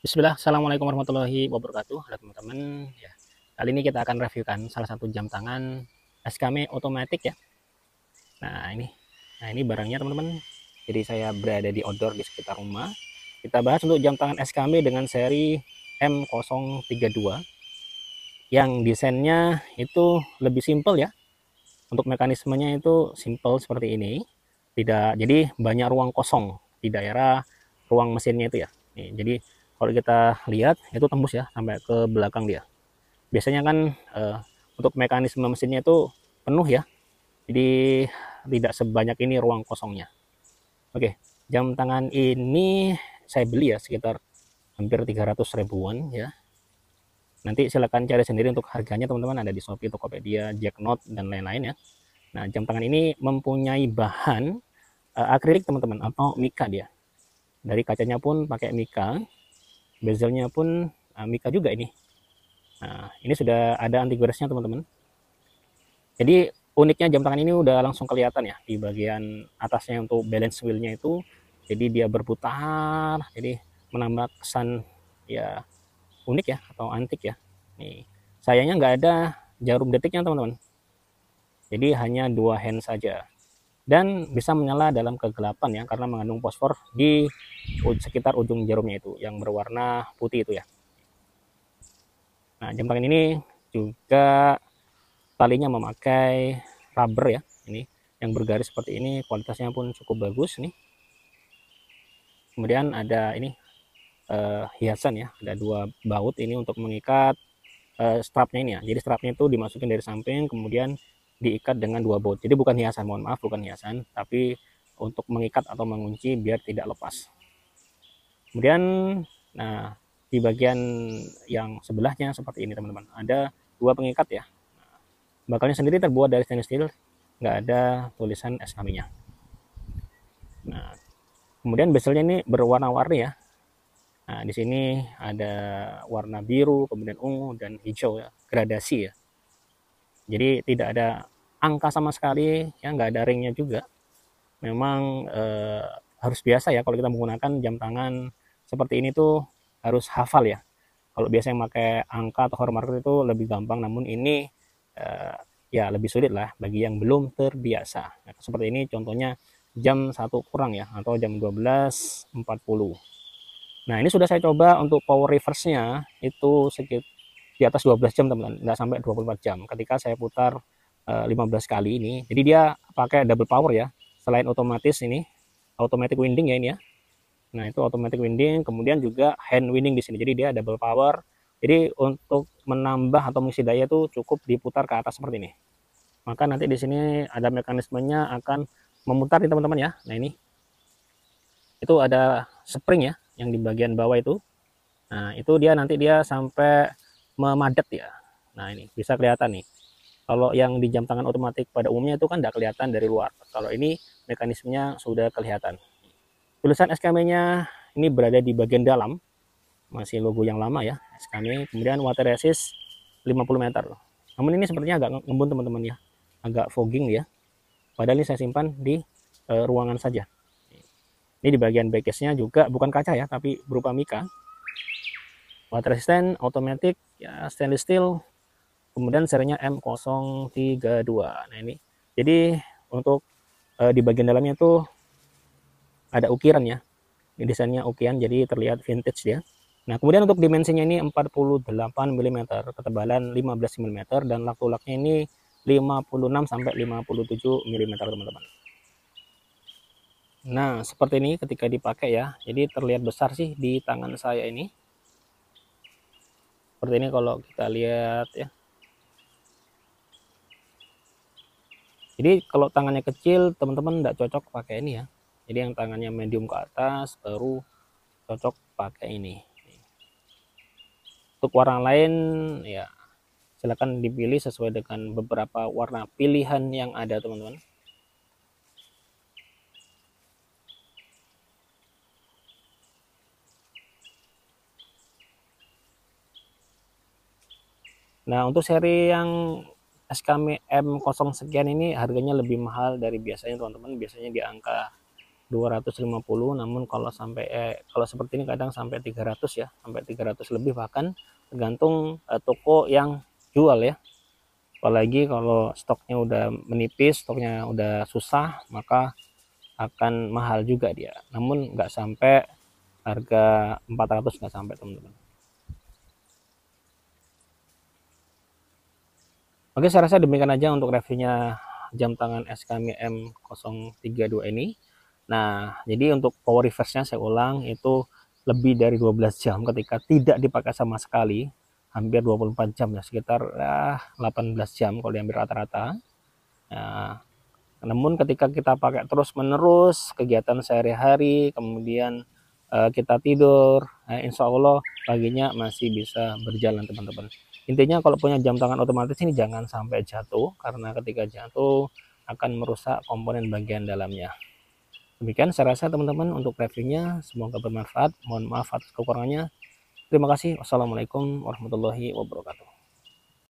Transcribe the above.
Bismillah, Assalamualaikum warahmatullahi wabarakatuh. Halo teman-teman, ya. Kali ini kita akan reviewkan salah satu jam tangan SKM otomatis ya. Nah ini, barangnya teman-teman. Jadi saya berada di outdoor di sekitar rumah. Kita bahas untuk jam tangan SKM dengan seri M032 yang desainnya itu lebih simpel ya. Untuk mekanismenya itu simple seperti ini. Tidak, jadi banyak ruang kosong di daerah ruang mesinnya itu ya. Nih, jadi kalau kita lihat itu tembus ya sampai ke belakang dia. Biasanya kan untuk mekanisme mesinnya itu penuh ya. Jadi tidak sebanyak ini ruang kosongnya. Oke, jam tangan ini saya beli ya sekitar hampir 300 ribuan ya. Nanti silakan cari sendiri untuk harganya teman-teman, ada di Shopee, Tokopedia, Jacknot dan lain-lain ya. Nah, jam tangan ini mempunyai bahan akrilik teman-teman atau mika dia. Dari kacanya pun pakai mika, bezelnya pun mika juga ini. Nah, ini sudah ada anti goresnya teman-teman. Jadi uniknya jam tangan ini udah langsung kelihatan ya di bagian atasnya untuk balance wheelnya itu. Jadi dia berputar, jadi menambah kesan ya unik ya atau antik ya. Nih, sayangnya nggak ada jarum detiknya teman-teman. Jadi hanya dua hand saja. Dan bisa menyala dalam kegelapan ya karena mengandung fosfor di sekitar ujung jarumnya itu yang berwarna putih itu ya. Nah, jam tangan ini juga talinya memakai rubber ya, ini yang bergaris seperti ini, kualitasnya pun cukup bagus nih. Kemudian ada ini hiasan ya, ada dua baut ini untuk mengikat strapnya ini ya. Jadi strapnya itu dimasukin dari samping kemudian diikat dengan dua baut. Jadi bukan hiasan, mohon maaf, bukan hiasan, tapi untuk mengikat atau mengunci biar tidak lepas. Kemudian nah di bagian yang sebelahnya seperti ini teman-teman, ada dua pengikat ya. Bakalnya sendiri terbuat dari stainless steel, nggak ada tulisan SKM-nya. Nah, kemudian bezelnya ini berwarna-warni ya. Nah, di sini ada warna biru, kemudian ungu dan hijau ya, gradasi ya. Jadi tidak ada angka sama sekali, ya nggak ada ringnya juga. Memang harus biasa ya kalau kita menggunakan jam tangan seperti ini tuh harus hafal ya. Kalau biasa yang pakai angka atau hormarker itu lebih gampang, namun ini ya lebih sulit lah bagi yang belum terbiasa. Nah, seperti ini contohnya jam 1 kurang ya, atau jam 12.40. Nah, ini sudah saya coba untuk power reverse-nya itu sekitar di atas 12 jam teman-teman, nggak sampai 24 jam. Ketika saya putar 15 kali ini, jadi dia pakai double power ya. Selain otomatis ini, automatic winding ya ini ya. Nah, itu automatic winding, kemudian juga hand winding di sini. Jadi dia double power. Jadi untuk menambah atau mengisi daya itu cukup diputar ke atas seperti ini. Maka nanti di sini ada mekanismenya akan memutar nih teman-teman ya. Nah, ini itu ada spring ya yang di bagian bawah itu. Nah, itu dia nanti dia sampai memadat ya. Nah, ini bisa kelihatan nih. Kalau yang di jam tangan otomatis pada umumnya itu kan tidak kelihatan dari luar. Kalau ini mekanismenya sudah kelihatan. Tulisan SKM-nya ini berada di bagian dalam, masih logo yang lama ya SKM. Kemudian water resist 50 meter. Namun ini sepertinya agak ngembun teman-teman ya, agak fogging ya. Padahal ini saya simpan di ruangan saja. Ini di bagian backcase-nya juga bukan kaca ya, tapi berupa mika. Water resistant, automatic, ya stainless steel. Kemudian serinya M032. Nah ini, jadi untuk di bagian dalamnya tuh ada ukiran ya. Ini desainnya ukiran, jadi terlihat vintage dia. Nah, kemudian untuk dimensinya ini 48 mm, ketebalan 15 mm, dan lak-tulaknya ini 56 sampai 57 mm, teman-teman. Nah, seperti ini ketika dipakai ya. Jadi terlihat besar sih di tangan saya ini. Seperti ini kalau kita lihat ya. Jadi kalau tangannya kecil, teman-teman tidak cocok pakai ini ya. Jadi yang tangannya medium ke atas baru cocok pakai ini. Untuk warna lain ya silakan dipilih sesuai dengan beberapa warna pilihan yang ada teman-teman. Nah, untuk seri yang SKM M0 sekian ini harganya lebih mahal dari biasanya teman-teman. Biasanya di angka 250, namun kalau sampai kalau seperti ini kadang sampai 300 ya, sampai 300 lebih bahkan, tergantung toko yang jual ya. Apalagi kalau stoknya udah menipis, stoknya udah susah, maka akan mahal juga dia. Namun nggak sampai harga 400, nggak sampai teman-teman. Oke, saya rasa demikian aja untuk reviewnya jam tangan SKMI M032 ini. Nah, jadi untuk power reverse-nya saya ulang itu lebih dari 12 jam ketika tidak dipakai sama sekali, hampir 24 jam ya, sekitar 18 jam kalau diambil rata-rata. Nah, namun ketika kita pakai terus-menerus kegiatan sehari-hari, kemudian kita tidur, insya Allah paginya masih bisa berjalan teman-teman. Intinya kalau punya jam tangan otomatis ini jangan sampai jatuh, karena ketika jatuh akan merusak komponen bagian dalamnya. Demikian saya rasa teman-teman untuk reviewnya, semoga bermanfaat. Mohon maaf atas kekurangannya. Terima kasih. Wassalamualaikum warahmatullahi wabarakatuh.